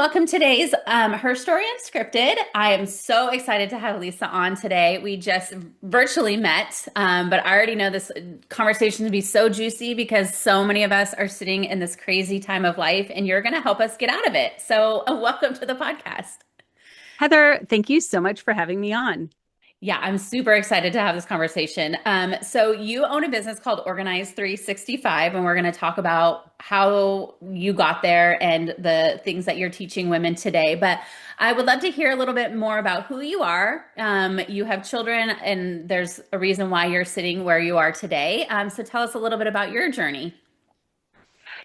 welcome today's Her Story Unscripted. I am so excited to have Lisa on today. We just virtually met, but I already know this conversation to be so juicy because so many of us are sitting in this crazy time of life, and you're going to help us get out of it. So, welcome to the podcast. Heather, thank you so much for having me on. Yeah, I'm super excited to have this conversation. So you own a business called Organize 365, and we're going to talk about how you got there and the things that you're teaching women today. But I would love to hear a little bit more about who you are. You have children, and there's a reason why you're sitting where you are today. So tell us a little bit about your journey.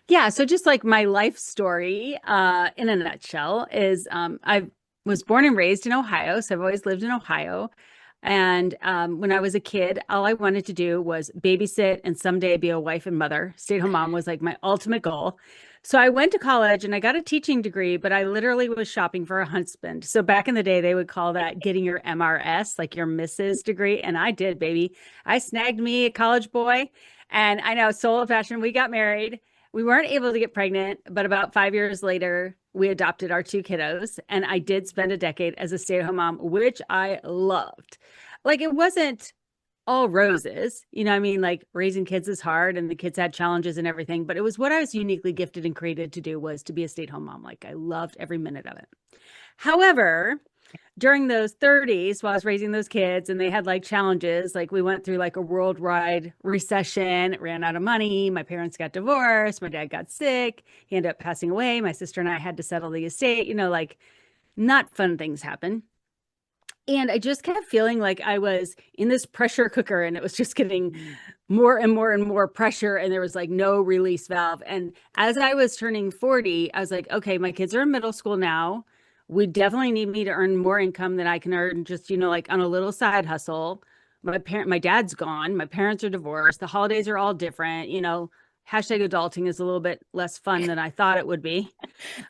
Yeah, so just like my life story, in a nutshell, is I was born and raised in Ohio, so I've always lived in Ohio. And when I was a kid, all I wanted to do was babysit and someday be a wife and mother. Stay-at-home mom was like my ultimate goal. So I went to college and I got a teaching degree, but I literally was shopping for a husband. So back in the day, they would call that getting your MRS, like your Mrs. degree. And I did, baby. I snagged me a college boy. And I know, soul of fashion, we got married. We weren't able to get pregnant, but about 5 years later, we adopted our two kiddos. And I did spend a decade as a stay-at-home mom, which I loved. Like it wasn't all roses, I mean, like raising kids is hard and the kids had challenges and everything, but it was what I was uniquely gifted and created to do was to be a stay-at-home mom. Like I loved every minute of it. However, during those 30s while I was raising those kids and they had like challenges, like we went through like a worldwide recession, ran out of money. My parents got divorced. My dad got sick. He ended up passing away. My sister and I had to settle the estate, like not fun things happen. And I just kept feeling like I was in this pressure cooker and it was just getting more and more and more pressure. And there was like no release valve. And as I was turning 40, I was like, okay, my kids are in middle school now. We definitely need me to earn more income than I can earn just, like on a little side hustle. My dad's gone. My parents are divorced. The holidays are all different. Hashtag adulting is a little bit less fun than I thought it would be.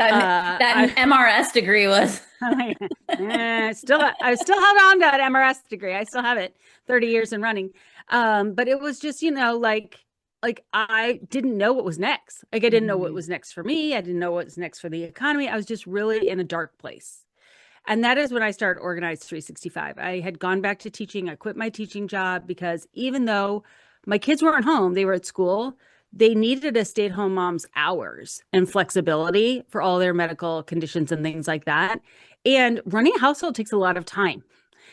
That I MRS degree was. I still held on to that MRS degree. I still have it 30 years and running. But it was just, like I didn't know what was next. Like I didn't know what was next for me. I didn't know what was next for the economy. I was just really in a dark place. And that is when I started Organized 365. I had gone back to teaching. I quit my teaching job because even though my kids weren't home, they were at school, they needed a stay-at-home mom's hours and flexibility for all their medical conditions and things like that. And running a household takes a lot of time.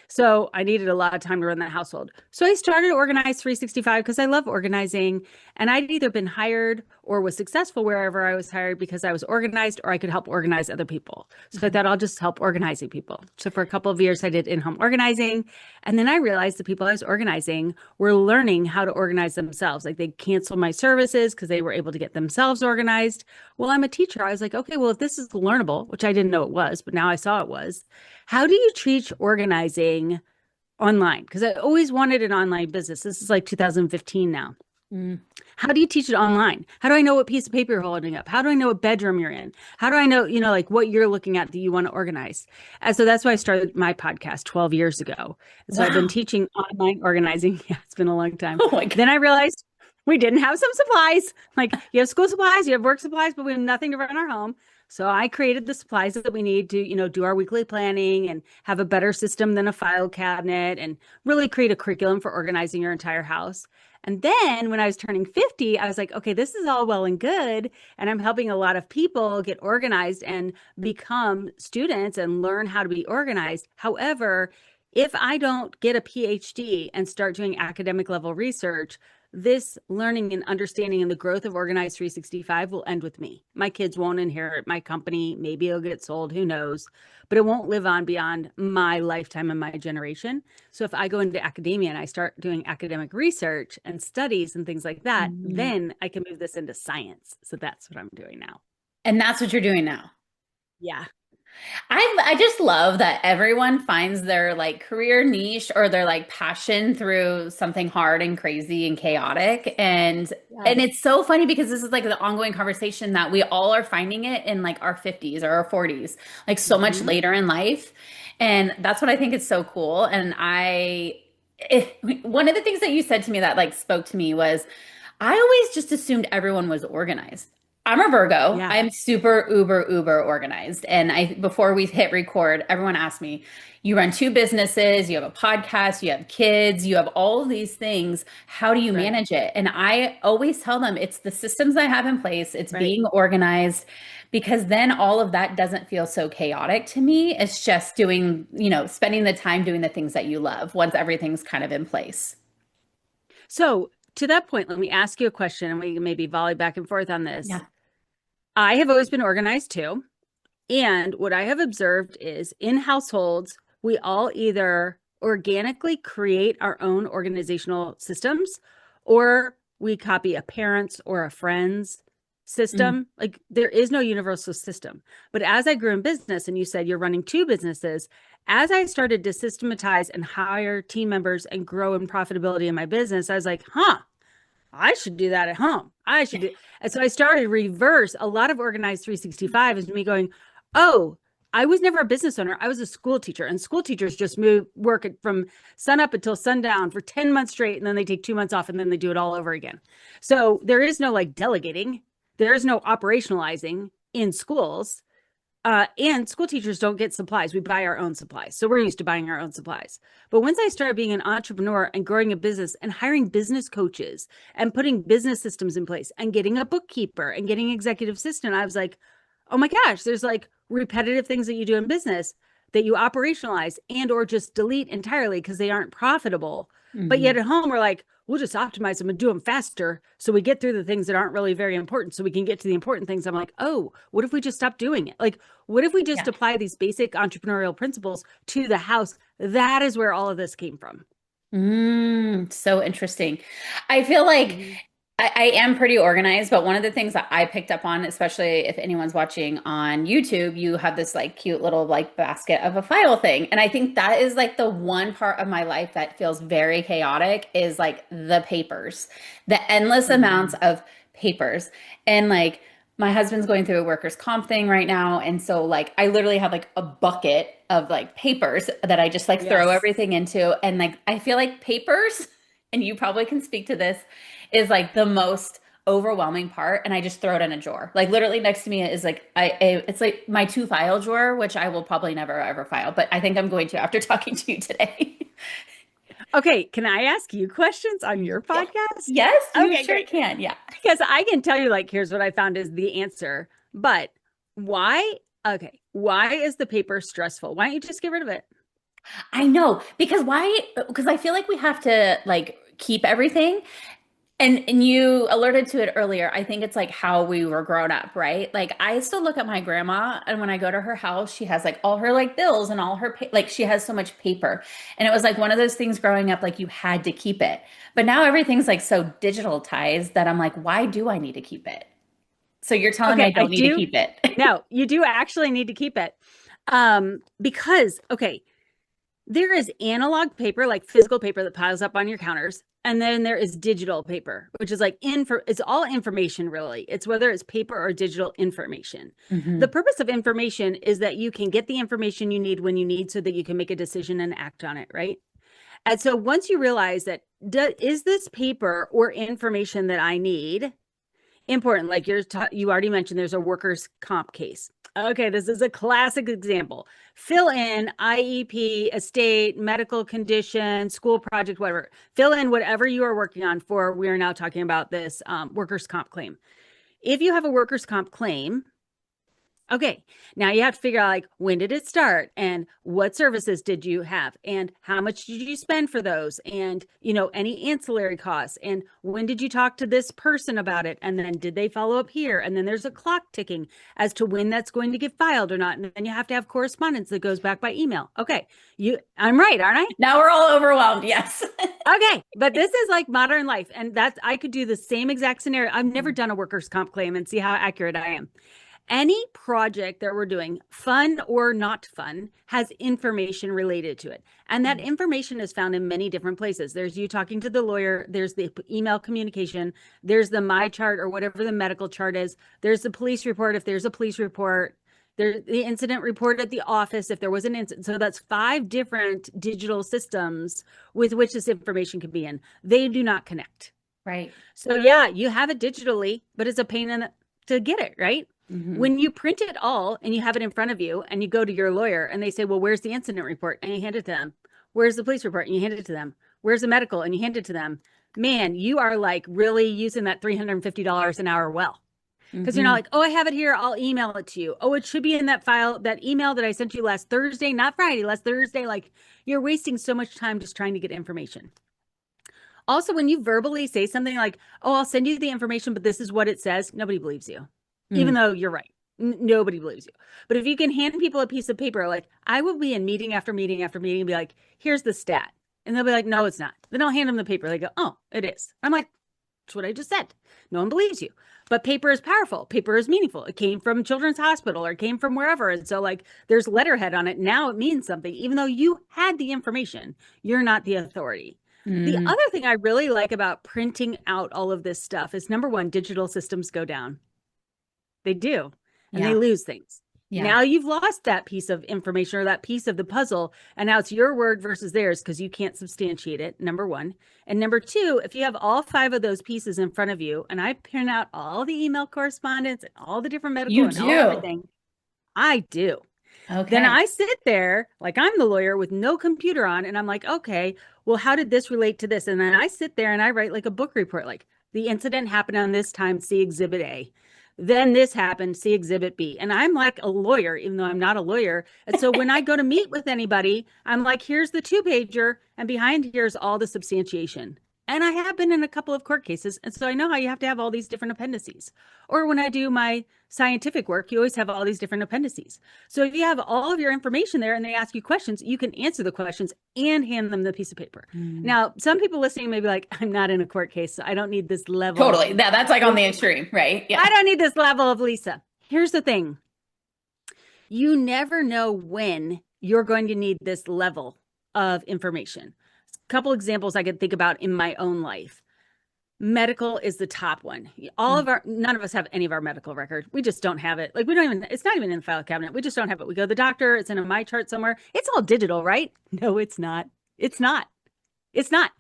So I needed a lot of time to run that household. So I started Organize 365 because I love organizing. And I'd either been hired or was successful wherever I was hired because I was organized or I could help organize other people. So I thought I'll just help organizing people. So for a couple of years, I did in-home organizing. And then I realized the people I was organizing were learning how to organize themselves. Like they canceled my services because they were able to get themselves organized. Well, I'm a teacher. I was like, okay, well, if this is learnable, which I didn't know it was, but now I saw it was, how do you teach organizing online? Because I always wanted an online business. This is like 2015 now. Mm. How do you teach it online? How do I know what piece of paper you're holding up? How do I know what bedroom you're in? How do I know, like what you're looking at that you want to organize? And so that's why I started my podcast 12 years ago. And so I've been Wow. teaching online organizing. Yeah, it's been a long time. Oh my God. Then I realized we didn't have some supplies. Like you have school supplies, you have work supplies, but we have nothing to run our home. So I created the supplies that we need to, do our weekly planning and have a better system than a file cabinet and really create a curriculum for organizing your entire house. And then when I was turning 50, I was like, okay, this is all well and good. And I'm helping a lot of people get organized and become students and learn how to be organized. However, if I don't get a PhD and start doing academic level research, this learning and understanding and the growth of Organized 365 will end with me. My kids won't inherit my company. Maybe it'll get sold, who knows, but it won't live on beyond my lifetime and my generation. So if I go into academia and I start doing academic research and studies and things like that, Mhm. then I can move this into science. So that's what I'm doing now. And that's what you're doing now. Yeah. I just love that everyone finds their like career niche or their like passion through something hard and crazy and chaotic. And Yes. it's so funny because this is like the ongoing conversation that we all are finding it in like our 50s or our 40s, like so much Mhm. later in life. And that's what I think is so cool. One of the things that you said to me that like spoke to me was I always just assumed everyone was organized. I'm a Virgo. Yeah, I'm super uber organized. And before we hit record, everyone asked me, you run two businesses, you have a podcast, you have kids, you have all of these things. How do you right, manage it? And I always tell them it's the systems I have in place, it's right. being organized, because then all of that doesn't feel so chaotic to me. It's just doing, spending the time doing the things that you love once everything's kind of in place. So to that point, let me ask you a question and we can maybe volley back and forth on this. Yeah. I have always been organized too. And what I have observed is in households, we all either organically create our own organizational systems or we copy a parent's or a friend's Mm. system. Like there is no universal system. But as I grew in business, and you said you're running two businesses, as I started to systematize and hire team members and grow in profitability in my business, I was like, I should do that at home. I should do. And so I started reverse. A lot of Organized 365 is me going, oh, I was never a business owner. I was a school teacher, and school teachers just work from sun up until sundown for 10 months straight. And then they take 2 months off and then they do it all over again. So there is no like delegating. There is no operationalizing in schools. And school teachers don't get supplies. We buy our own supplies. So we're used to buying our own supplies. But once I started being an entrepreneur and growing a business and hiring business coaches and putting business systems in place and getting a bookkeeper and getting executive assistant, I was like, oh my gosh, there's like repetitive things that you do in business that you operationalize and or just delete entirely because they aren't profitable. But Hmm. yet at home, we're like, we'll just optimize them and do them faster so we get through the things that aren't really very important so we can get to the important things. I'm like, oh, what if we just stop doing it? Like, what if we just Yeah. apply these basic entrepreneurial principles to the house? That is where all of this came from. So interesting. I feel like Mhm. I am pretty organized, but one of the things that I picked up on, especially if anyone's watching on YouTube, you have this like cute little like basket of a file thing. And I think that is like the one part of my life that feels very chaotic is like the papers, the endless amounts Mhm. of papers. And like my husband's going through a workers' comp thing right now. And so like I literally have like a bucket of like papers that I just like throw Yes. everything into. And like I feel like papers, and you probably can speak to this, is like the most overwhelming part, and I just throw it in a drawer. Like literally next to me is like it's like my two file drawer, which I will probably never ever file, but I think I'm going to after talking to you today. Okay, can I ask you questions on your Yeah. podcast? Yes, you Okay, sure great. can. Yeah. Because I can tell you, like, here's what I found is the answer. But why? Okay, why is the paper stressful? Why don't you just get rid of it? I know because why? Because I feel like we have to like keep everything. And you alerted to it earlier. I think it's like how we were grown up, right? Like I still look at my grandma, and when I go to her house, she has like all her like bills and all her like she has so much paper. And it was like one of those things growing up like you had to keep it. But now everything's like so digitalized that I'm like, why do I need to keep it? So you're telling me I Okay, I don't need to do. keep it. No, you do actually need to keep it. Because, okay, there is analog paper, like physical paper that piles up on your counters. And then there is digital paper, which is like it's all information really. It's whether it's paper or digital information. The Hmm. purpose of information is that you can get the information you need when you need so that you can make a decision and act on it, right? And so once you realize that is this paper or information that I need important, like you already mentioned there's a workers comp case. Okay, this is a classic example. Fill in IEP, estate, medical condition, school project, whatever. Fill in whatever you are working on for. We are now talking about this workers comp claim. If you have a workers comp claim, okay, now you have to figure out like when did it start and what services did you have and how much did you spend for those and any ancillary costs and when did you talk to this person about it and then did they follow up here and then there's a clock ticking as to when that's going to get filed or not and then you have to have correspondence that goes back by email. Okay, I'm right, aren't I? Now we're all overwhelmed. Yes. Okay, but this is like modern life and that's I could do the same exact scenario. I've never done a workers comp claim and see how accurate I am. Any project that we're doing, fun or not fun, has information related to it. And that information is found in many different places. There's you talking to the lawyer, there's the email communication, there's the my chart or whatever the medical chart is, there's the police report if there's a police report, there's the incident report at the office if there was an incident. So that's 5 different digital systems with which this information can be in. They do not connect. Right. So yeah, you have it digitally, but it's a pain in the to get it, right? Hmm. When you print it all and you have it in front of you and you go to your lawyer and they say, well, where's the incident report? And you hand it to them. Where's the police report? And you hand it to them. Where's the medical? And you hand it to them. Man, you are like really using that $350 an hour well. Because you're not Hmm. like, oh, I have it here. I'll email it to you. Oh, it should be in that file, that email that I sent you last Thursday, not Friday, last Thursday. Like you're wasting so much time just trying to get information. Also, when you verbally say something like, oh, I'll send you the information, but this is what it says, nobody believes you, even Mm. though you're right. Nobody believes you. But if you can hand people a piece of paper, like I will be in meeting after meeting after meeting and be like, here's the stat. And they'll be like, no, it's not. Then I'll hand them the paper. They go, oh, it is. I'm like, that's what I just said. No one believes you. But paper is powerful. Paper is meaningful. It came from Children's Hospital or it came from wherever. And so, like, there's letterhead on it. Now it means something. Even though you had the information, you're not the authority. The Mm. other thing I really like about printing out all of this stuff is number one, digital systems go down. They do, and they Yeah. lose things. Yeah. Now you've lost that piece of information or that piece of the puzzle, and now it's your word versus theirs because you can't substantiate it, number one. And number two, if you have all five of those pieces in front of you, and I print out all the email correspondence and all the different medical You and all do. everything, I do. Then Okay. I sit there like I'm the lawyer with no computer on, and I'm like, okay, well, how did this relate to this? And then I sit there and I write like a book report, like the incident happened on this time, see exhibit A. Then this happened, see exhibit B. And I'm like a lawyer, even though I'm not a lawyer. And so when I go to meet with anybody, I'm like, here's the two pager, and behind here's all the substantiation. And I have been in a couple of court cases. And so I know how you have to have all these different appendices. Or when I do my scientific work, you always have all these different appendices. So if you have all of your information there and they ask you questions, you can answer the questions and hand them the piece of paper. Mm. Now, some people listening may be like, I'm not in a court case, so I don't need this level. Totally. Yeah, that's like on the extreme, right? Yeah. I don't need this level of Lisa. Here's the thing. You never know when you're going to need this level of information. A couple examples I could think about in my own life. Medical is the top one. None of us have any of our medical record. We just don't have it. Like we don't even, it's not even in the file cabinet. We just don't have it. We go to the doctor, it's in a my chart somewhere. It's all digital, right? No, it's not. It's not. It's not.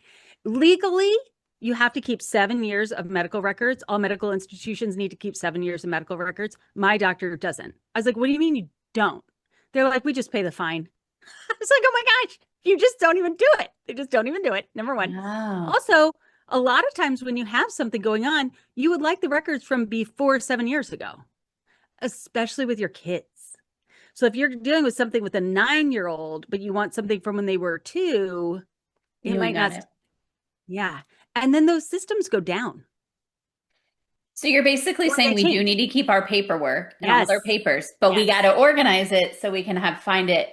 Legally, you have to keep 7 years of medical records. All medical institutions need to keep 7 years of medical records. My doctor doesn't. I was like, what do you mean you don't? They're like, we just pay the fine. I was like, oh my gosh, you just don't even do it. They just don't even do it. Number one. Wow. Also, a lot of times when you have something going on, you would like the records from before 7 years ago, especially with your kids. So if you're dealing with something with a 9-year-old, but you want something from when they were 2, it You might ain't got not. it. Yeah. And then those systems go down So you're basically or saying they we do change. need to keep our paperwork and all Yes. their papers, but we got Yes. to organize it so we can have find it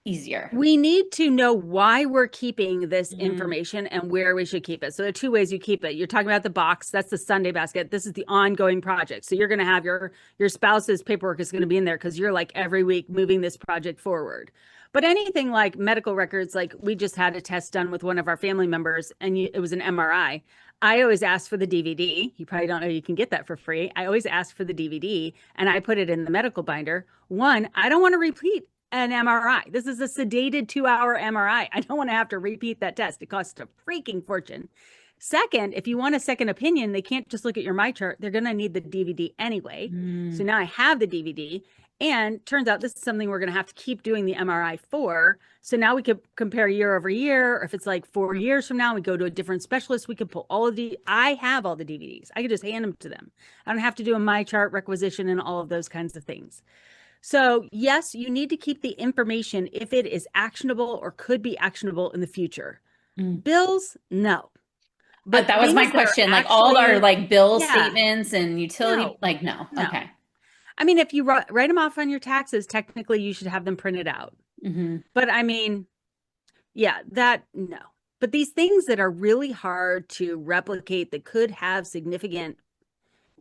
easier. We need to know why we're keeping this Mm. information and where we should keep it. So there are two ways you keep it. You're talking about the box. That's the Sunday basket. This is the ongoing project. So you're going to have your spouse's paperwork is going to be in there because you're like every week moving this project forward. But anything like medical records, like we just had a test done with one of our family members and it was an MRI. I always ask for the DVD. You probably don't know you can get that for free. I always ask for the DVD and I put it in the medical binder. One, I don't want to repeat an MRI. This is a sedated 2-hour MRI. I don't want to have to repeat that test. It costs a freaking fortune. Second, if you want a second opinion, they can't just look at your my chart. They're going to need the DVD anyway. So Mm. now I have the DVD. And turns out this is something we're going to have to keep doing the MRI for. So now we could compare year over year. Or if it's like 4 years from now, we go to a different specialist. We could pull all of the, I have all the DVDs. I could just hand them to them. I don't have to do a my chart requisition and all of those kinds of things. So, yes, you need to keep the information if it is actionable or could be actionable in the future. Mm. Bills, no. But That was my things that are question. Like all our actually, like bill yeah, statements and utility, no, like no. no. Okay. I mean, if you write them off on your taxes, technically you should have them printed out. Hmm. But I mean, yeah, that, no. But these things that are really hard to replicate that could have significant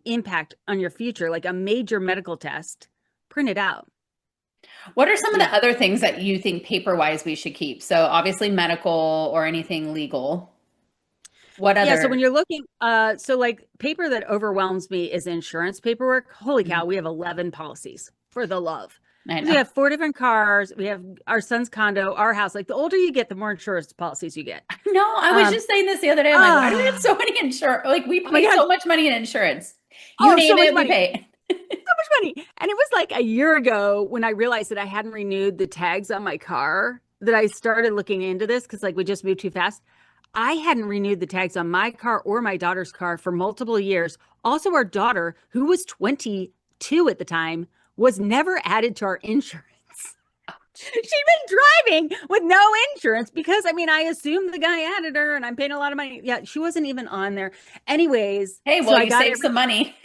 impact on your future, like a major medical test, print it out. What are some of the Yeah. other things that you think paper wise we should keep? So obviously medical or anything legal. What Yeah, so other? when you're looking, so like paper that overwhelms me is insurance paperwork. Holy cow, we have 11 policies for the love. I Because we know. have 4 different cars, we have our son's condo, our house. Like the older you get, the more insurance policies you get. No, I was Um, just saying this the other day. I'm like, why do we have ah, so many insurance? Like we oh my pay God. so much money in insurance. You Oh, so name much it, we money. pay. So much money. And it was like a year ago when I realized that I hadn't renewed the tags on my car that I started looking into this because like we just moved too fast. I hadn't renewed the tags on my car or my daughter's car for multiple years. Also, our daughter, who was 22 at the time, was never added to our insurance. She'd been driving with no insurance because I mean, I assumed the guy added her and I'm paying a lot of money. Yeah, she wasn't even on there. Anyways, Hey, so well, I you got saved every, some money.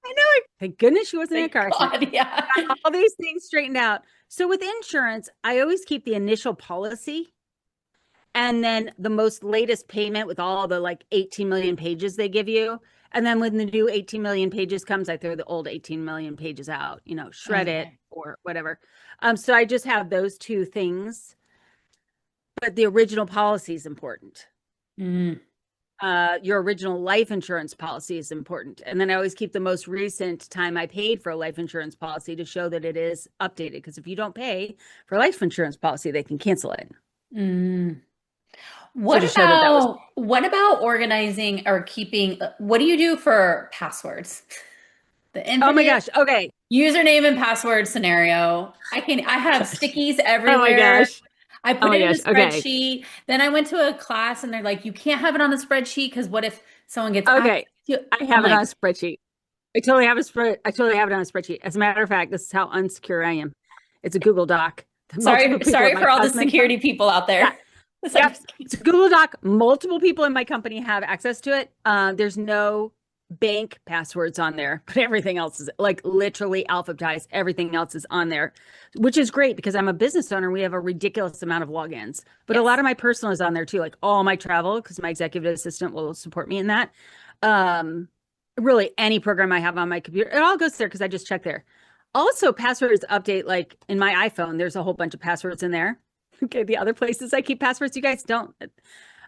I know it. Thank goodness she wasn't in a Thank car accident. God. Yeah. Got all these things straightened out. So with insurance, I always keep the initial policy and then the most latest payment with all the like 18 million pages they give you. And then when the new 18 million pages comes, I throw the old 18 million pages out, you know, shred it Okay. or whatever. So I just have those two things, but the original policy is important. Mm. Your original life insurance policy is important. And then I always keep the most recent time I paid for a life insurance policy to show that it is updated. Because if you don't pay for a life insurance policy, they can cancel it. Mm. So to show that that was What about organizing or keeping, what do you do for passwords? The oh my infinite gosh. Okay. username and password scenario. I have stickies Oh my everywhere. gosh. I Oh put my it in a gosh. Okay. spreadsheet. Then I went to a class and they're like, you can't have it on the spreadsheet because what if someone gets access Okay. to it? I I'm have it on like, a spreadsheet. I totally have it on a spreadsheet. As a matter of fact, this is how unsecure I am. It's a Google Doc. Multiple people at sorry my for all the husband come. security people out Yeah. there. I'm Yep. just kidding. It's a Google Doc. Multiple people in my company have access to it. There's no bank passwords on there, but everything else is like literally alphabetized. Everything else is on there, which is great because I'm a business owner. We have a ridiculous amount of logins, but a lot Yes. of my personal is on there too, like all my travel, because my executive assistant will support me in that. Um, Really any program I have on my computer, it all goes there because I just check there. Also, passwords update, like in my iPhone, there's a whole bunch of passwords in there. Okay, the other places I keep passwords, you guys don't.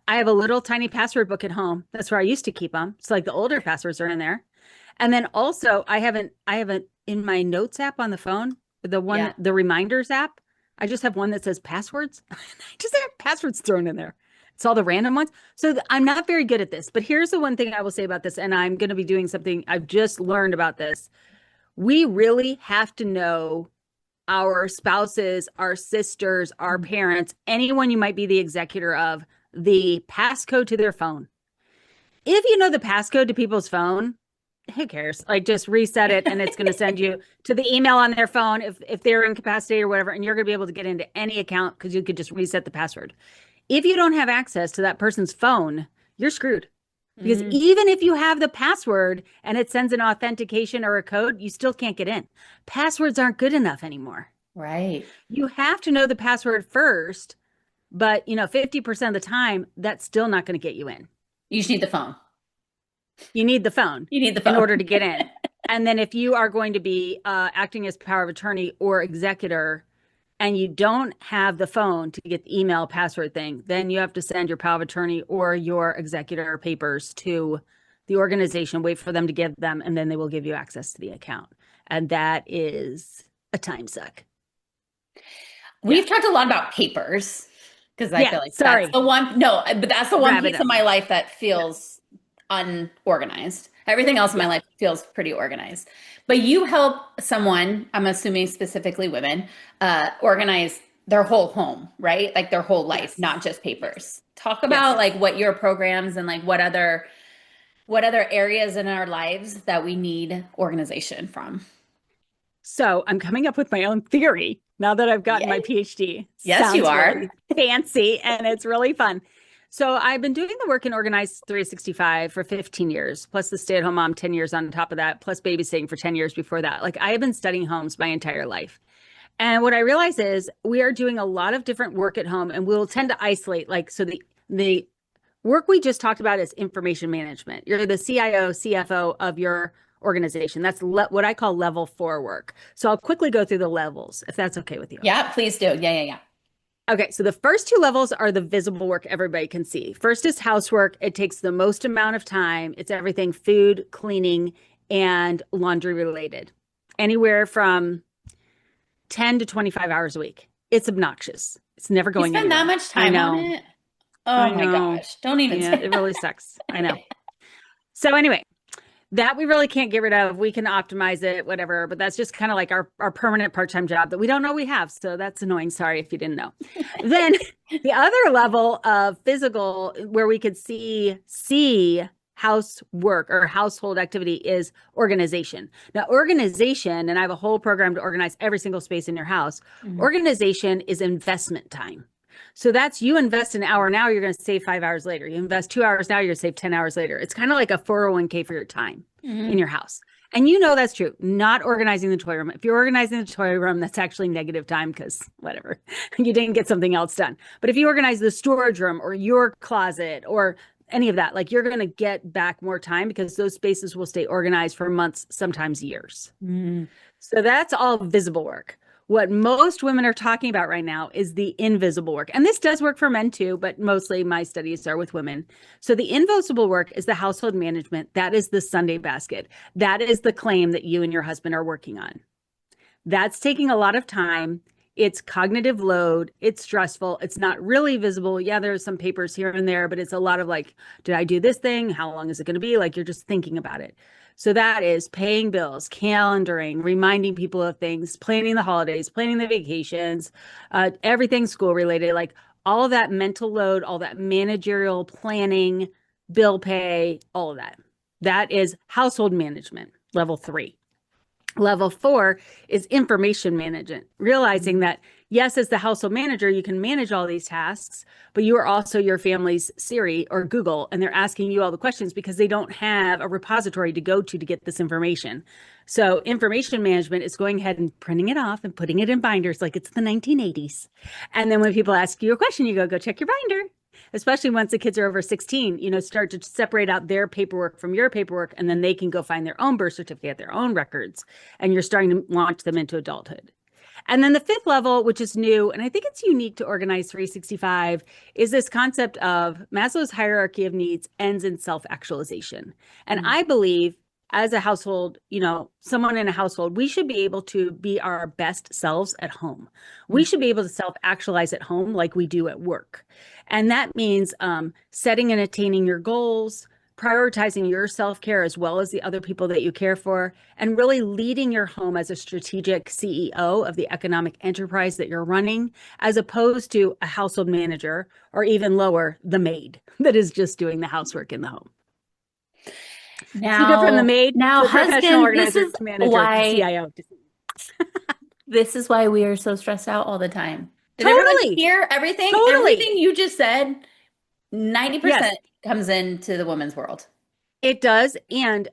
I have a little tiny password book at home. That's where I used to keep them. So like the older passwords are in there. And then also I haven't in my notes app on the phone, Yeah. the reminders app. I just have one that says passwords. I just have passwords thrown in there. It's all the random ones. So I'm not very good at this. But here's the one thing I will say about this, and I'm going to be doing something I've just learned about this. We really have to know our spouses, our sisters, our parents, anyone you might be the executor of, the passcode to their phone. If you know the passcode to people's phone, who cares? Like just reset it and it's going to send you to the email on their phone if they're incapacitated or whatever, and you're going to be able to get into any account because you could just reset the password. If you don't have access to that person's phone, you're screwed. Because Mm, even if you have the password and it sends an authentication or a code, you still can't get in. Passwords aren't good enough anymore. right. You have to know the password first, but 50% of the time, that's still not going to get you in. You just need the phone. You need the phone You need the in phone. order to get in. And then if you are going to be acting as power of attorney or executor and you don't have the phone to get the email password thing, then you have to send your power of attorney or your executor papers to the organization, wait for them to give them, and then they will give you access to the account. And that is a time suck. Yeah. We've talked a lot about papers because I Yeah. feel like that's Sorry. the one, no, but that's the one Wrap it piece up. of my life that Yeah. feels unorganized. Everything else in my Yeah. life feels pretty organized. But you help someone, I'm assuming specifically women, organize their whole home, right? Like their whole life, Yes. not just Yes. papers. Talk about Yes. like what your programs and like what other areas in our lives that we need organization from. So I'm coming up with my own theory now that I've gotten my Yay. PhD. Yes, you Sounds are. really fancy and it's really fun. So I've been doing the work in Organized 365 for 15 years, plus the stay-at-home mom 10 years on top of that, plus babysitting for 10 years before that. Like I have been studying homes my entire life. And what I realize is we are doing a lot of different work at home and we'll tend to isolate like so the work we just talked about is information management. You're the CIO, CFO of your organization. That's what I call level 4 work. So I'll quickly go through the levels if that's okay with you. Yeah, please do. Yeah. Okay, so the first two levels are the visible work everybody can see. First is housework. It takes the most amount of time. It's everything food, cleaning, and laundry related. Anywhere from 10 to 25 hours a week. It's obnoxious. It's never You going spend that anywhere. much I time on know. it? Oh I my know. gosh. Don't even Yeah, say it that. really sucks. I know. So anyway, That we really can't get rid of. We can optimize it, whatever, but that's just kind of like our permanent part-time job that we don't know we have. So that's annoying. Sorry if you didn't know. Then the other level of physical where we could see housework or household activity is organization. Now, organization, and I have a whole program to organize every single space in your house. Mhm. Organization is investment time. So that's you invest an hour now, you're going to save 5 hours later. You invest 2 hours now, you're going to save 10 hours later. It's kind of like a 401k for your time in Mhm. your house. And you know that's true. Not organizing the toy room. If you're organizing the toy room, that's actually negative time because whatever, you didn't get something else done. But if you organize the storage room or your closet or any of that, like you're going to get back more time because those spaces will stay organized for months, sometimes years. Mhm. So that's all visible work. What most women are talking about right now is the invisible work. And this does work for men too, but mostly my studies are with women. So the invisible work is the household management. That is the Sunday basket. That is the claim that you and your husband are working on. That's taking a lot of time. It's cognitive load. It's stressful. It's not really visible. Yeah, there's some papers here and there, but it's a lot of like, did I do this thing? How long is it going to be? Like you're just thinking about it. So that is paying bills, calendaring, reminding people of things, planning the holidays, planning the vacations, everything school related, like all of that mental load, all that managerial planning, bill pay, all of that. That is household management, level 3. Level 4 is information management, realizing that, yes, as the household manager, you can manage all these tasks, but you are also your family's Siri or Google, and they're asking you all the questions because they don't have a repository to go to get this information. So information management is going ahead and printing it off and putting it in binders like it's the 1980s. And then when people ask you a question, you go check your binder. Especially once the kids are over 16, start to separate out their paperwork from your paperwork, and then they can go find their own birth certificate, their own records, and you're starting to launch them into adulthood. And then the fifth level, which is new, and I think it's unique to Organize 365, is this concept of Maslow's hierarchy of needs ends in self-actualization. And Mhm. I believe as a household, someone in a household, we should be able to be our best selves at home. We should be able to self-actualize at home like we do at work. And that means setting and attaining your goals, prioritizing your self-care as well as the other people that you care for, and really leading your home as a strategic CEO of the economic enterprise that you're running, as opposed to a household manager or even lower, the maid that is just doing the housework in the home. So you go from the Now, maid now, to the professional husband, this organizer is to manager to why CIO. this is why we are so stressed out all the time. Did everyone Totally, hear everything? totally. Everything you just said, Yes, 90% comes into the woman's world. it does. And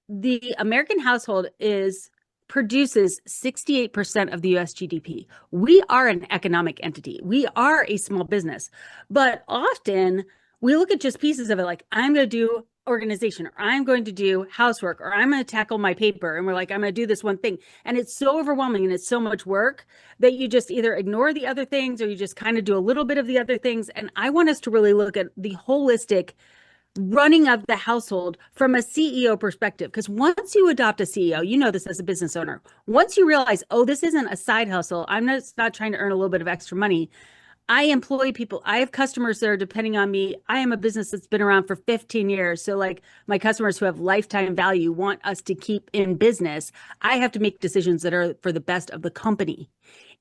the American household is produces 68% of the US GDP. We are an economic entity. We are a small business. But often we look at just pieces of it like I'm going to do organization or I'm going to do housework or I'm going to tackle my paper and we're like I'm going to do this one thing. And it's so overwhelming and it's so much work that you just either ignore the other things or you just kind of do a little bit of the other things. And I want us to really look at the holistic running of the household from a CEO perspective. Because once you adopt a CEO, you know this as a business owner, once you realize, oh, this isn't a side hustle, I'm not trying to earn a little bit of extra money. I employ people. I have customers that are depending on me. I am a business that's been around for 15 years. So, like my customers who have lifetime value want us to keep in business. I have to make decisions that are for the best of the company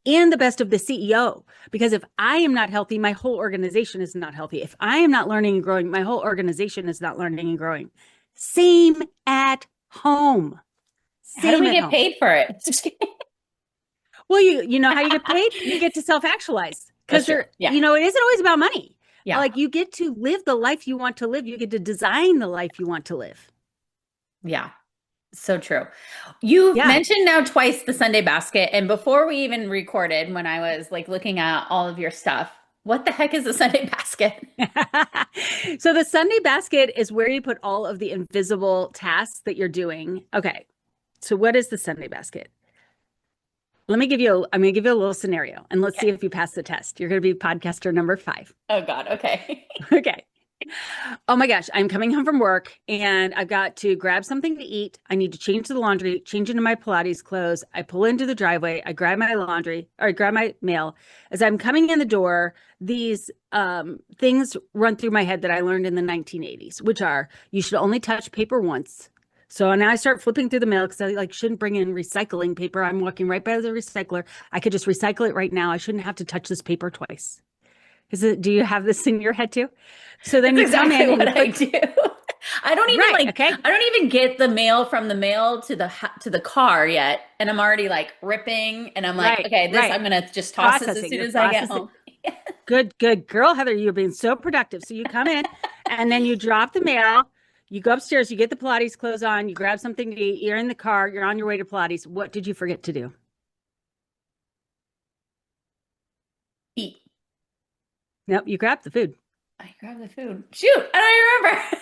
and the best of the CEO. Because if I am not healthy, my whole organization is not healthy. If I am not learning and growing, my whole organization is not learning and growing. Same at home. How do Same we at get home. paid for it? Well, you know how you get paid? You get to self-actualize because That's true. there, Yeah. it isn't always about money. Yeah. Like you get to live the life you want to live. You get to design the life you want to live. Yeah. So true. You've Yeah. mentioned now twice the Sunday basket. And before we even recorded, when I was like looking at all of your stuff, what the heck is a Sunday basket? So the Sunday basket is where you put all of the invisible tasks that you're doing. Okay. So what is the Sunday basket? I'm going to give you a little scenario and let's see Okay. if you pass the test. You're going to be podcaster number 5. Oh God. Okay. Okay. Oh my gosh, I'm coming home from work and I've got to grab something to eat. I need to change the laundry, change into my Pilates clothes. I pull into the driveway, I grab my laundry or I grab my mail. As I'm coming in the door, these things run through my head that I learned in the 1980s, which are you should only touch paper once. So now I start flipping through the mail because I like shouldn't bring in recycling paper. I'm walking right by the recycler. I could just recycle it right now. I shouldn't have to touch this paper twice. Do you have this in your head too? So then That's you come exactly in and what you I put, do. I don't even right, like okay, I don't even get the mail from the mail to the car yet, and I'm already like ripping, and I'm like, right, okay, this right. I'm gonna just toss this as Processing. soon You're as I get processing. home. Good, good girl, Heather. You're being so productive. So you come in and then you drop the mail. You go upstairs, you get the Pilates clothes on, you grab something to eat, you're in the car, you're on your way to Pilates. What did you forget to do? Eat. Nope, you grabbed the food. I grab the food. Shoot, I don't even remember.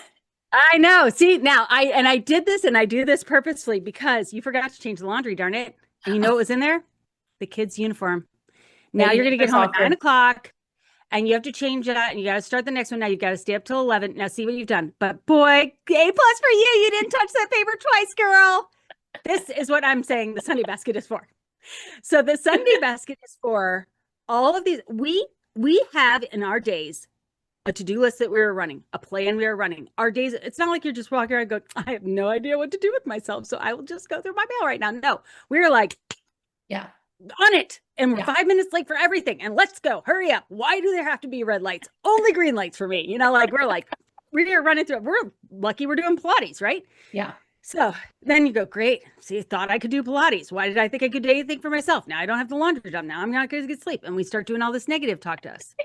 I know. See, now I did this and I do this purposefully because you forgot to change the laundry, darn it. And you know what was in there? The kid's uniform. Now Ready you're to going leave to for get home at soccer. 9 o'clock and you have to change that and you got to start the next one. Now you've got to stay up till 11. Now see what you've done. But boy, A plus for you. You didn't touch that paper twice, girl. This is what I'm saying the Sunday basket is for. So the Sunday basket is for all of these. We have in our days a to-do list that we were running, a plan we were running. Our days, it's not like you're just walking around and go, I have no idea what to do with myself. So I will just go through my mail right now. No, we're like Yeah, on it. And we're yeah, 5 minutes late for everything. And let's go. Hurry up. Why do there have to be red lights? Only green lights for me. Like we're running through it. We're lucky we're doing Pilates, right? yeah. So then you go, great. See, thought I could do Pilates. Why did I think I could do anything for myself? Now I don't have the laundry done. Now I'm not going to get sleep. And we start doing all this negative talk to us.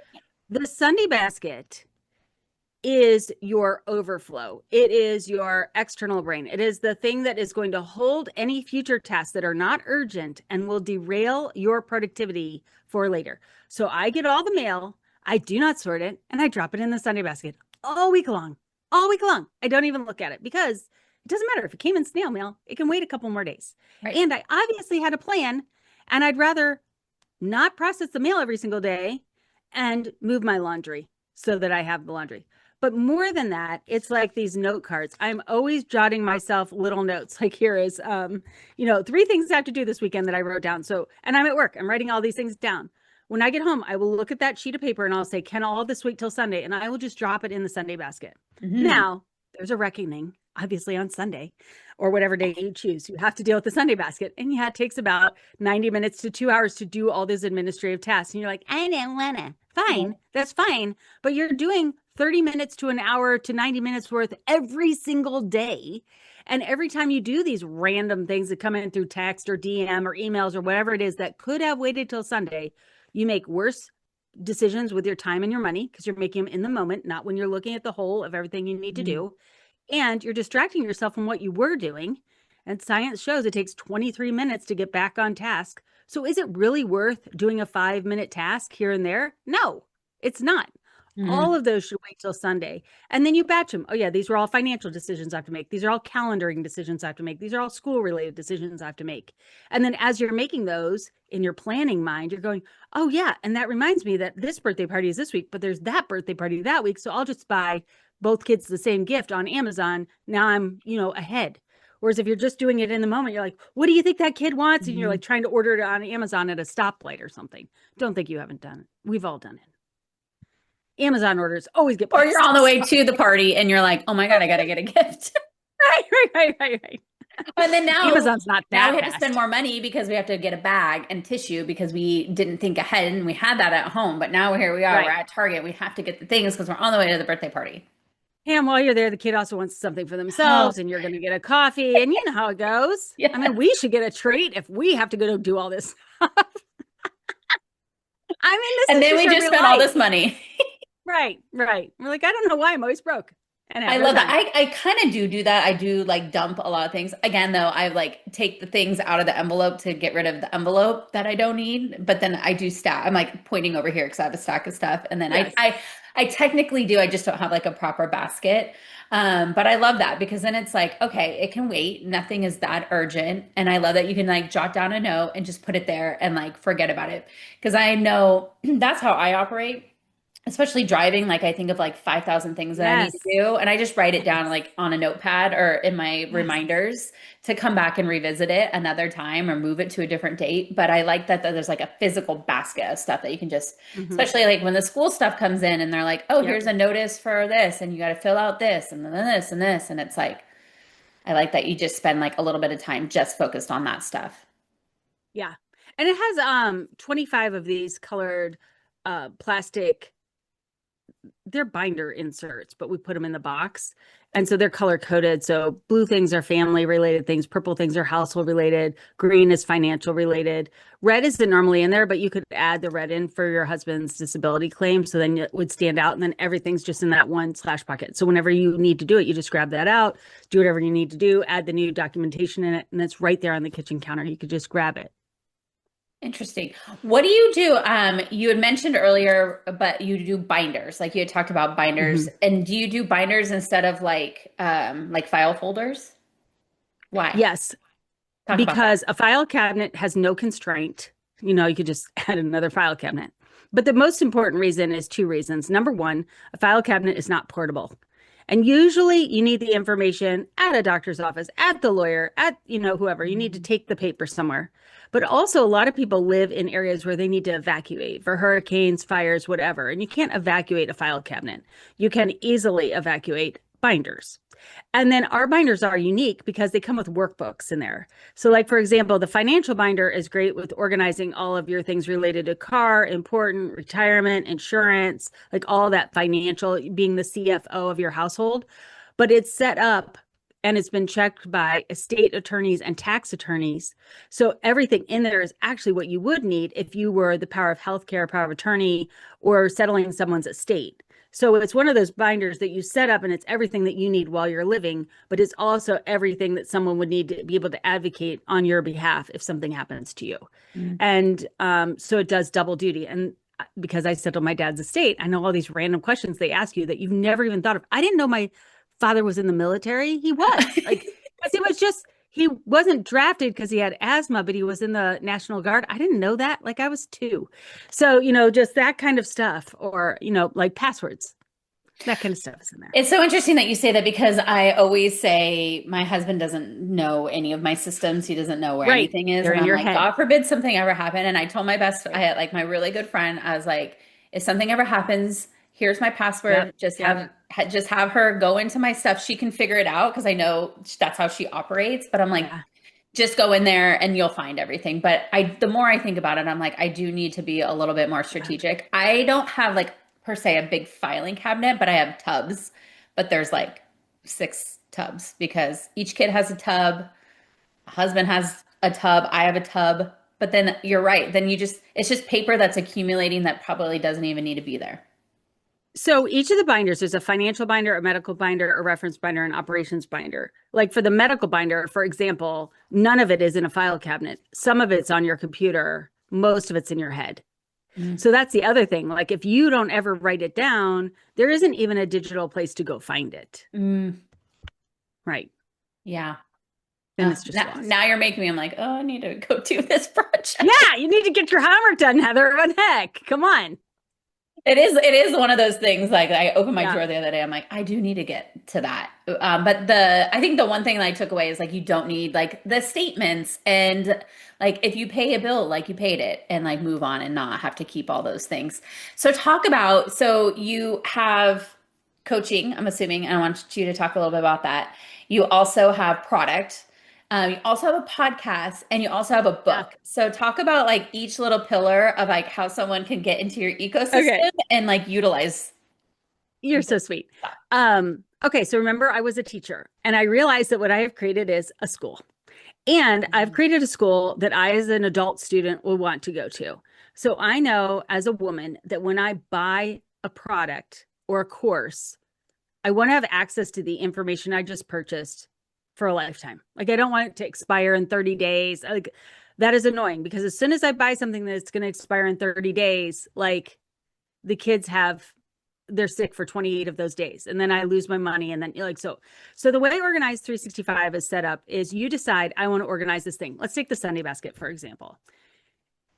The Sunday basket is your overflow. It is your external brain. It is the thing that is going to hold any future tasks that are not urgent and will derail your productivity for later. So I get all the mail, I do not sort it, and I drop it in the Sunday basket all week long. All week long. I don't even look at it because it doesn't matter if it came in snail mail, it can wait a couple more days. Right. And I obviously had a plan, and I'd rather not process the mail every single day and move my laundry so that I have the laundry. But more than that, it's like these note cards. I'm always jotting myself little notes. Like here is, 3 things I have to do this weekend that I wrote down. So, and I'm at work. I'm writing all these things down. When I get home, I will look at that sheet of paper and I'll say, can all this wait till Sunday? And I will just drop it in the Sunday basket. Hmm. Now, there's a reckoning, obviously on Sunday or whatever day you choose. You have to deal with the Sunday basket. And yeah, it takes about 90 minutes to 2 hours to do all those administrative tasks. And you're like, I don't wanna. Yeah. Fine, that's fine. But you're doing 30 minutes to an hour to 90 minutes worth every single day. And every time you do these random things that come in through text or DM or emails or whatever it is that could have waited till Sunday, you make worse decisions with your time and your money because you're making them in the moment, not when you're looking at the whole of everything you need to do. And you're distracting yourself from what you were doing. And science shows it takes 23 minutes to get back on task. So is it really worth doing a 5-minute task here and there? No, it's not. All Hmm. of those should wait till Sunday. And then you batch them. Oh, yeah, these are all financial decisions I have to make. These are all calendaring decisions I have to make. These are all school related decisions I have to make. And then as you're making those in your planning mind, you're going, oh, yeah. And that reminds me that this birthday party is this week, but there's that birthday party that week. So I'll just buy both kids the same gift on Amazon. Now I'm, ahead. Whereas if you're just doing it in the moment, you're like, what do you think that kid wants? And you're Hmm. like trying to order it on Amazon at a stoplight or something. Don't think you haven't done it. We've all done it. Amazon orders always get Or you're on the processed. way to the party and you're like, oh my God, I gotta get a gift. Right, right, right, right, right. And then now, Amazon's not now that we have to spend fast. more money because we have to get a bag and tissue because we didn't think ahead and we had that at home. But now here we are, we're Right. at Target. We have to get the things because we're on the way to the birthday party. And while you're there, the kid also wants something for Oh, themselves, and you're going to get a coffee, and you know how it goes. I yeah. mean, we should get a treat if we have to go do all this. I mean, And this is then just we our just real spent all life. this money. Right, right. We're like, I don't know why I'm always broke and have I no love that. time. I kind of do that. I do like dump a lot of things. Again, though, I like take the things out of the envelope to get rid of the envelope that I don't need. But then I do stack. I'm like pointing over here because I have a stack of stuff. And then Yes. I technically do. I just don't have like a proper basket. But I love that because then it's like, okay, it can wait. Nothing is that urgent. And I love that you can like jot down a note and just put it there and like forget about it. Because I know that's how I operate, especially driving. Like I think of like 5,000 things that I need to Yes. do, and I just write it down Yes. like on a notepad or in my Yes. reminders to come back and revisit it another time or move it to a different date. But I like that there's like a physical basket of stuff that you can just, Hmm. especially like when the school stuff comes in and they're like, oh, Yep. here's a notice for this and you got to fill out this and then this and this, and it's like I like that you just spend like a little bit of time just focused on that stuff. Yeah. And it has 25 of these colored plastic, they're binder inserts, but we put them in the box. And so they're color coded. So blue things are family related things, purple things are household related, green is financial related. Red isn't normally in there, but you could add the red in for your husband's disability claim. So then it would stand out, and then everything's just in that one slash pocket. So whenever you need to do it, you just grab that out, do whatever you need to do, add the new documentation in it, and it's right there on the kitchen counter. You could just grab it. Interesting. What do you do? You had mentioned earlier, but you do binders, like you had talked about binders. Mhm. And do you do binders instead of like file folders? Why? Yes, Talk about that. because a file cabinet has no constraint. You could just add another file cabinet. But the most important reason is two reasons. Number one, a file cabinet is not portable. And usually you need the information at a doctor's office, at the lawyer, at, whoever. You need to take the paper somewhere. But also a lot of people live in areas where they need to evacuate for hurricanes, fires, whatever. And you can't evacuate a file cabinet. You can easily evacuate binders. And then our binders are unique because they come with workbooks in there. So like, for example, the financial binder is great with organizing all of your things related to car, important, retirement, insurance, like all that financial, being the CFO of your household. But it's set up and it's been checked by estate attorneys and tax attorneys. So everything in there is actually what you would need if you were the power of healthcare, power of attorney, or settling someone's estate. So it's one of those binders that you set up and it's everything that you need while you're living, but it's also everything that someone would need to be able to advocate on your behalf if something happens to you. Mm. And so it does double duty. And because I settled my dad's estate, I know all these random questions they ask you that you've never even thought of. I didn't know my father was in the military. He was like, it was just, he wasn't drafted because he had asthma, but he was in the National Guard. I didn't know that. Like I was 2. So, just that kind of stuff, or, like passwords, that kind of stuff is in there. It's so interesting that you say that because I always say my husband doesn't know any of my systems. He doesn't know where Right. anything is. They're And in I'm your like, head. God forbid something ever happen. And I told my best, I Right. had like my really good friend, I was like, if something ever happens, here's my password. Yep. Just Yep. just have her go into my stuff. She can figure it out because I know that's how she operates. But I'm like, Yeah. just go in there and you'll find everything. But the more I think about it, I'm like, I do need to be a little bit more Yeah. strategic. I don't have like per se a big filing cabinet, but I have tubs. But there's like 6 tubs because each kid has a tub. Husband has a tub. I have a tub. But then you're right. Then it's just paper that's accumulating that probably doesn't even need to be there. So each of the binders, there's a financial binder, a medical binder, a reference binder, an operations binder. Like for the medical binder, for example, none of it is in a file cabinet. Some of it's on your computer. Most of it's in your head. Mm. So that's the other thing. Like if you don't ever write it down, there isn't even a digital place to go find it. Mm, Right. yeah. Then it's just lost. Now you're making me, I'm like, oh, I need to go do this project. Yeah, you need to get your homework done, Heather. What the heck? Come on. It is one of those things. Like I opened my Yeah. drawer the other day. I'm like, I do need to get to that. But I think the one thing that I took away is like, you don't need like the statements and like, if you pay a bill, like you paid it and like move on and not have to keep all those things. So you have coaching, I'm assuming, and I want you to talk a little bit about that. You also have product. You also have a podcast and you also have a Yeah. book. So talk about like each little pillar of like how someone can get into your ecosystem Okay. and like utilize You're so sweet. Okay, so remember I was a teacher and I realized that what I have created is a school. And I've created a school that I, as an adult student, will want to go to. So I know as a woman that when I buy a product or a course, I want to have access to the information I just purchased for a lifetime. Like I don't want it to expire in 30 days. Like that is annoying because as soon as I buy something that's going to expire in 30 days, like the kids they're sick for 28 of those days and then I lose my money. And then like, so the way Organized 365 is set up is you decide, I want to organize this thing. Let's take the Sunday basket, for example.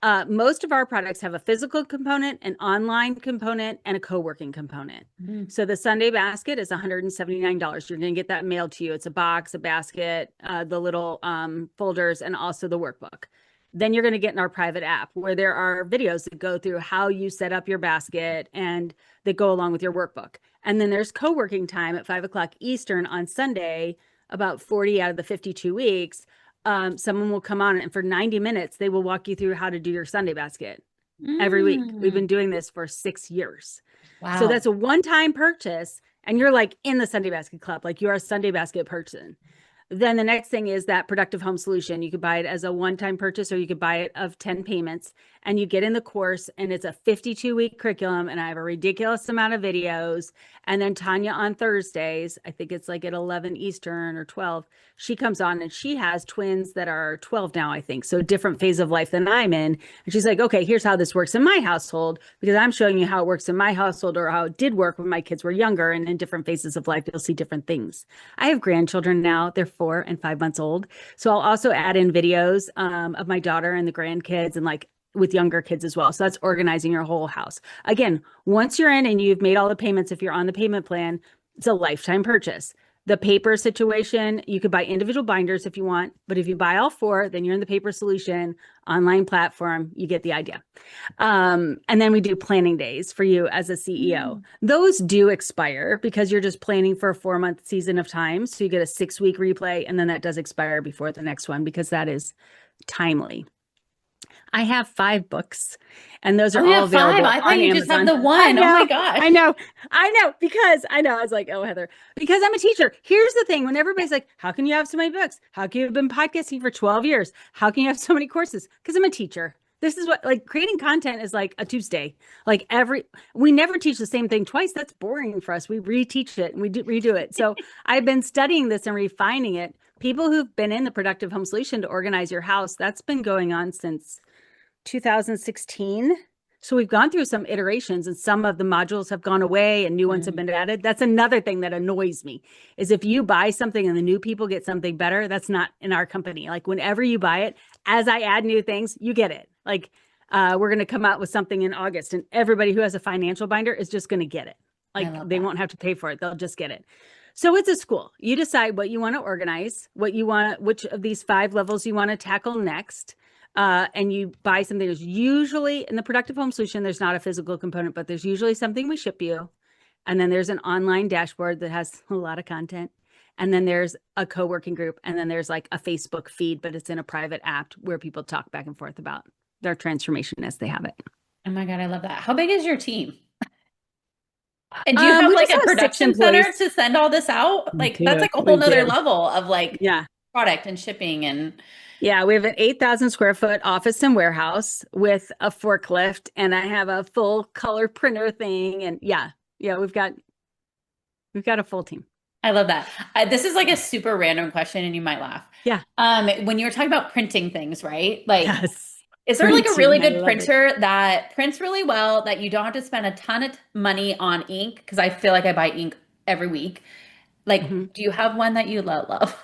Most of our products have a physical component, an online component, and a co-working component. Mhm. So the Sunday basket is $179. You're going to get that mailed to you. It's a box, a basket, the little folders, and also the workbook. Then you're going to get in our private app where there are videos that go through how you set up your basket and that go along with your workbook. And then there's co-working time at 5 o'clock Eastern on Sunday about 40 out of the 52 weeks, someone will come on and for 90 minutes, they will walk you through how to do your Sunday basket every week. We've Mm. been doing this for 6 years. So Wow. that's a one-time purchase, and you're like in the Sunday basket club, like you're a Sunday basket person. Then the next thing is that productive home solution. You could buy it as a one-time purchase or you could buy it of 10 payments and you get in the course and it's a 52-week curriculum and I have a ridiculous amount of videos. And then Tanya on Thursdays, I think it's like at 11 Eastern or 12, she comes on and she has twins that are 12 now, I think. So different phase of life than I'm in. And she's like, okay, here's how this works in my household because I'm showing you how it works in my household or how it did work when my kids were younger. And in different phases of life, you'll see different things. I have grandchildren now. They're 4 and 5 months old. So I'll also add in videos of my daughter and the grandkids and like with younger kids as well. So that's organizing your whole house. Again, once you're in and you've made all the payments, if you're on the payment plan, it's a lifetime purchase. The paper situation, you could buy individual binders if you want, but if you buy all 4, then you're in the paper solution online platform. You get the idea. And then we do planning days for you as a CEO. Mm. Those do expire because you're just planning for a 4-month season of time. So you get a 6-week replay, and then that does expire before the next one because that is timely. I have 5 books, and those Oh, are you all have 5. available I thought on you just have Amazon. the one. Oh my gosh. I know. I was like, oh, Heather, because I'm a teacher. Here's the thing: when everybody's like, "How can you have so many books? How can you have been podcasting for 12 years? How can you have so many courses?" Because I'm a teacher. This is what like creating content is like a Tuesday. Like we never teach the same thing twice. That's boring for us. We reteach it and we redo it. So I've been studying this and refining it. People who've been in the productive home solution to organize your house, that's been going on since 2016. So we've gone through some iterations and some of the modules have gone away and new ones have been added. That's another thing that annoys me is if you buy something and the new people get something better, that's not in our company. Like whenever you buy it, as I add new things, you get it. Like we're going to come out with something in August and everybody who has a financial binder is just going to get it. I Like love they that. won't have to pay for it. They'll just get it. So it's a school. You decide what you want to organize, what you want, which of these 5 levels you want to tackle next. And you buy something. There's usually in the productive home solution, there's not a physical component, but there's usually something we ship you. And then there's an online dashboard that has a lot of content. And then there's a co-working group. And then there's like a Facebook feed, but it's in a private app where people talk back and forth about their transformation as they have it. Oh my God, I love that. How big is your team? And do you have We like just a have 6 production center employees. to send all this out? We Like that's do. like a whole We nother do. level of like Yeah. product and shipping and Yeah, we have an 8,000 square foot office and warehouse with a forklift, and I have a full color printer thing. And yeah, we've got a full team. I love that. This is like a super random question and you might laugh. Yeah. When you were talking about printing things, right? Like, Yes. is there like a really Printing. I good love it. printer that prints really well that you don't have to spend a ton of money on ink? Because I feel like I buy ink every week. Mhm. Like, do you have one that you love?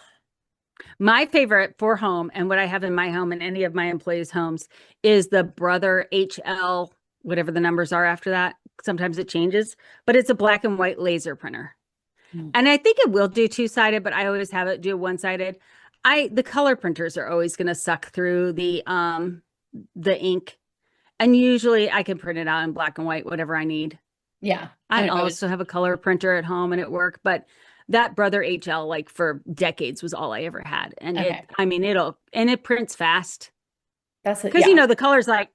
My favorite for home and what I have in my home and any of my employees' homes is the Brother HL, whatever the numbers are after that. Sometimes it changes, but it's a black and white laser printer. Mm. And I think it will do two-sided, but I always have it do one-sided. The color printers are always going to suck through the ink. And usually I can print it out in black and white, whatever I need. Yeah. I also have a color printer at home and at work, but that Brother HL, like for decades, was all I ever had. And Okay. it prints fast. That's it. Because, Yeah. the color's like,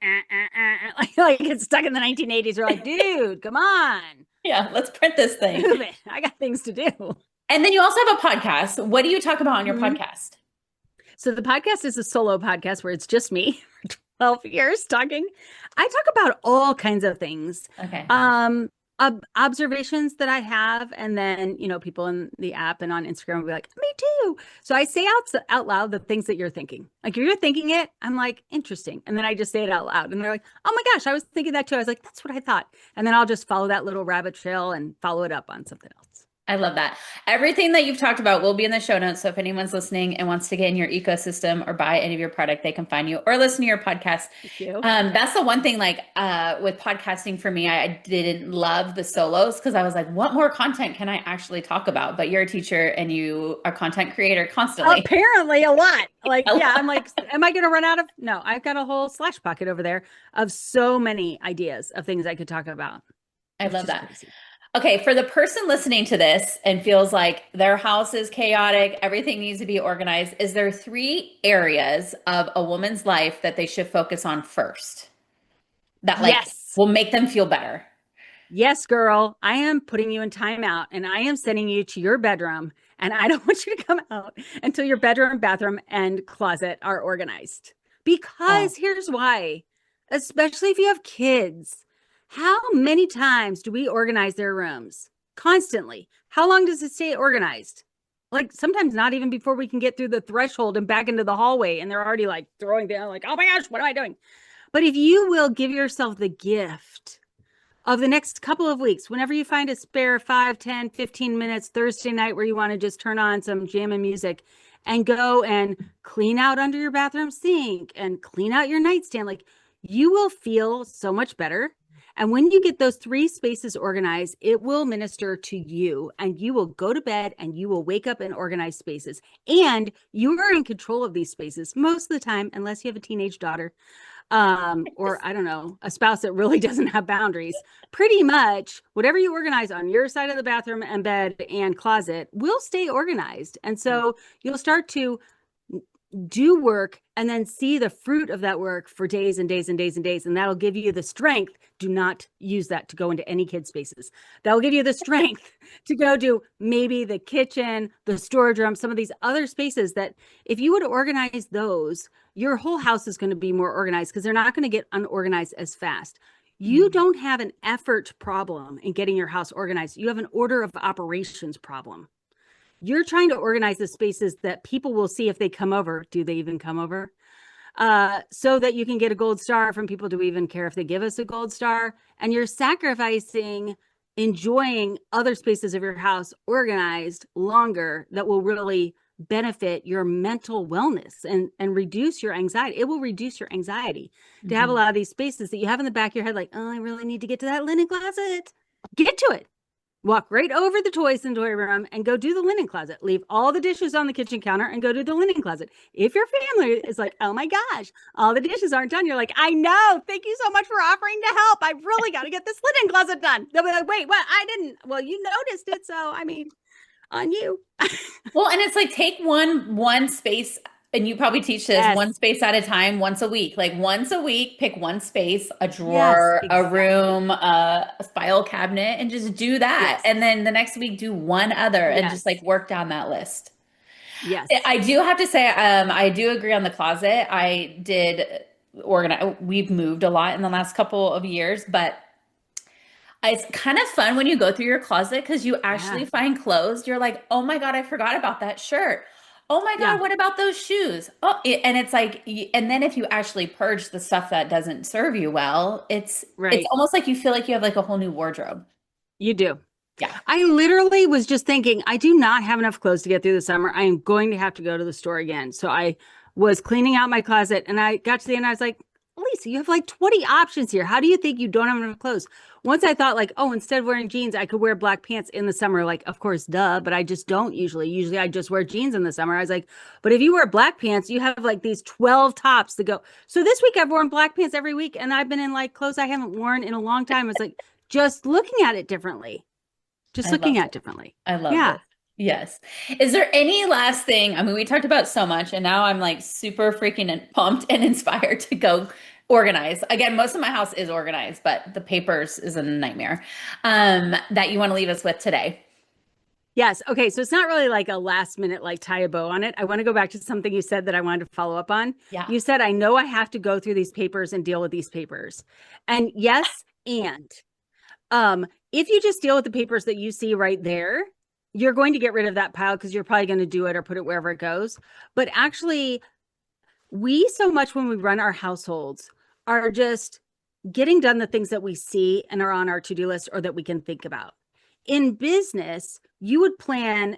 like it's stuck in the 1980s. You're like, dude, come on, Yeah. Let's print this thing. move it. I got things to do. And then you also have a podcast. What do you talk about on your Mhm. podcast? So the podcast is a solo podcast where it's just me for 12 years talking. I talk about all kinds of things. Okay. Observations that I have, and then people in the app and on Instagram will be like, "Me too." So I say out loud the things that you're thinking. Like if you're thinking it, I'm like, "Interesting," and then I just say it out loud, and they're like, "Oh my gosh, I was thinking that too." I was like, "That's what I thought," and then I'll just follow that little rabbit trail and follow it up on something else. I love that. Everything that you've talked about will be in the show notes. So if anyone's listening and wants to get in your ecosystem or buy any of your product, they can find you or listen to your podcast. Thank you. That's the one thing like with podcasting for me, I didn't love the solos because I was like, what more content can I actually talk about? But you're a teacher and you are a content creator constantly. Apparently a lot. Like, A yeah, lot. I'm like, am I going to run out of? No, I've got a whole slash pocket over there of so many ideas of things I could talk about. I It's love just that. crazy. Okay, for the person listening to this and feels like their house is chaotic, everything needs to be organized, is there three areas of a woman's life that they should focus on first that like Yes. will make them feel better? Yes, girl, I am putting you in timeout and I am sending you to your bedroom. And I don't want you to come out until your bedroom, bathroom, and closet are organized. Oh. Because here's why, especially if you have kids, how many times do we organize their rooms? Constantly. How long does it stay organized? Like sometimes not even before we can get through the threshold and back into the hallway. And they're already like throwing down, like, oh my gosh, what am I doing? But if you will give yourself the gift of the next couple of weeks, whenever you find a spare 5, 10, 15 minutes Thursday night where you want to just turn on some jamming music and go and clean out under your bathroom sink and clean out your nightstand, like you will feel so much better. And when you get those three spaces organized, it will minister to you and you will go to bed and you will wake up in organized spaces. And you are in control of these spaces most of the time, unless you have a teenage daughter or I don't know, a spouse that really doesn't have boundaries. Pretty much whatever you organize on your side of the bathroom and bed and closet will stay organized. And so you'll start to do work and then see the fruit of that work for days and days and days and days. And that'll give you the strength. Do not use that to go into any kid spaces. That will give you the strength to go to maybe the kitchen, the storage room, some of these other spaces that if you would organize those, your whole house is going to be more organized because they're not going to get unorganized as fast. You Mhm. don't have an effort problem in getting your house organized. You have an order of operations problem. You're trying to organize the spaces that people will see if they come over. Do they even come over? So that you can get a gold star from people. Do we even care if they give us a gold star? And you're sacrificing enjoying other spaces of your house organized longer that will really benefit your mental wellness and reduce your anxiety. It will reduce your anxiety to have a Mhm. lot of these spaces that you have in the back of your head, like, oh, I really need to get to that linen closet. Get to it. Walk right over the toys and toy room and go do the linen closet. Leave all the dishes on the kitchen counter and go do the linen closet. If your family is like, oh my gosh, all the dishes aren't done, you're like, I know. Thank you so much for offering to help. I really got to get this linen closet done. They'll be like, wait, what? I didn't. Well, you noticed it. So, I mean, on you. Well, and it's like take one space, and you probably teach this one Yes. space at a time, once a week. Like once a week, pick one space, a Yes, drawer, a exactly. room, a file cabinet, and just do that. Yes. And then the next week, do one other, and just like Yes. work down that list. Yes. I do have to say, I do agree on the closet. I did organize. We've moved a lot in the last couple of years, but it's kind of fun when you go through your closet because you Yeah. actually find clothes. You're like, oh my God, I forgot about that shirt. Oh my Yeah. God, what about those shoes? And it's like, and then if you actually purge the stuff that doesn't serve you well, it's Right. almost like you feel like you have like a whole new wardrobe. You do. Yeah. I literally was just thinking, I do not have enough clothes to get through the summer. I am going to have to go to the store again. So I was cleaning out my closet and I got to the end. I was like, Lisa, you have like 20 options here. How do you think you don't have enough clothes? Once I thought, like, oh, instead of wearing jeans, I could wear black pants in the summer. Like, of course, duh, but I just don't usually. Usually I just wear jeans in the summer. I was like, but if you wear black pants, you have like these 12 tops to go. So this week I've worn black pants every week and I've been in like clothes I haven't worn in a long time. I was like, just looking at it differently, just I looking love at this. differently. I love Yeah. this. Yes. Is there any last thing? I mean, we talked about so much, and now I'm like super freaking and pumped and inspired to go organize. Again, most of my house is organized, but the papers is a nightmare. That you want to leave us with today. Yes. Okay. So it's not really like a last minute, like tie a bow on it. I want to go back to something you said that I wanted to follow up on. Yeah. You said, I know I have to go through these papers and deal with these papers. And yes, and if you just deal with the papers that you see right there, you're going to get rid of that pile because you're probably going to do it or put it wherever it goes. But actually, we so much when we run our households are just getting done the things that we see and are on our to-do list or that we can think about. In business, you would plan,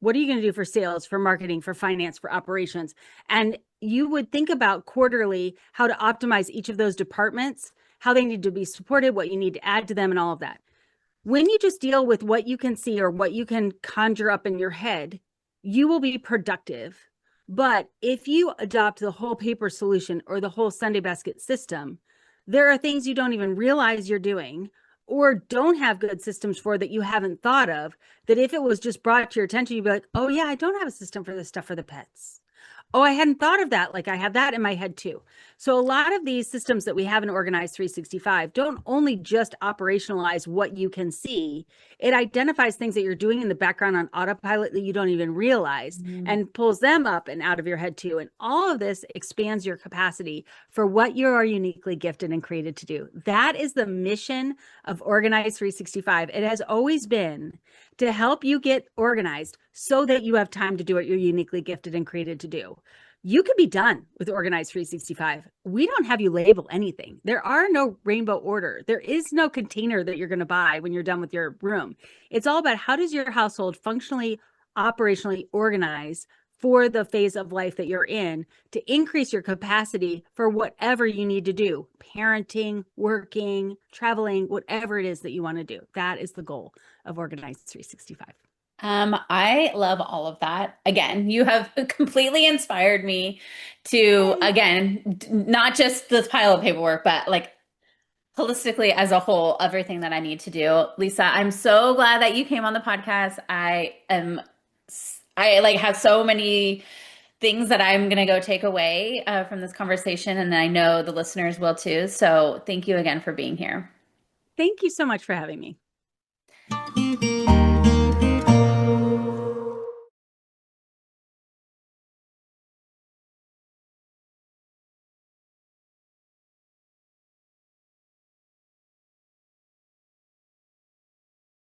what are you going to do for sales, for marketing, for finance, for operations? And you would think about quarterly how to optimize each of those departments, how they need to be supported, what you need to add to them, and all of that. When you just deal with what you can see or what you can conjure up in your head, you will be productive. But if you adopt the whole paper solution or the whole Sunday basket system, there are things you don't even realize you're doing or don't have good systems for that you haven't thought of, that if it was just brought to your attention, you'd be like, oh, yeah, I don't have a system for this stuff for the pets. Oh, I hadn't thought of that. Like I have that in my head too. So a lot of these systems that we have in Organized 365 don't only just operationalize what you can see, it identifies things that you're doing in the background on autopilot that you don't even realize Mm. and pulls them up and out of your head too. And all of this expands your capacity for what you are uniquely gifted and created to do. That is the mission of Organized 365. It has always been to help you get organized so that you have time to do what you're uniquely gifted and created to do. You could be done with Organized 365. We don't have you label anything. There are no rainbow order. There is no container that you're going to buy when you're done with your room. It's all about how does your household functionally, operationally organize for the phase of life that you're in to increase your capacity for whatever you need to do, parenting, working, traveling, whatever it is that you want to do. That is the goal of Organized 365. I love all of that. Again, you have completely inspired me to, Yay. again, not just this pile of paperwork, but like holistically as a whole, everything that I need to do. Lisa, I'm so glad that you came on the podcast. I like have so many things that I'm going to go take away from this conversation, and I know the listeners will too. So thank you again for being here. Thank you so much for having me.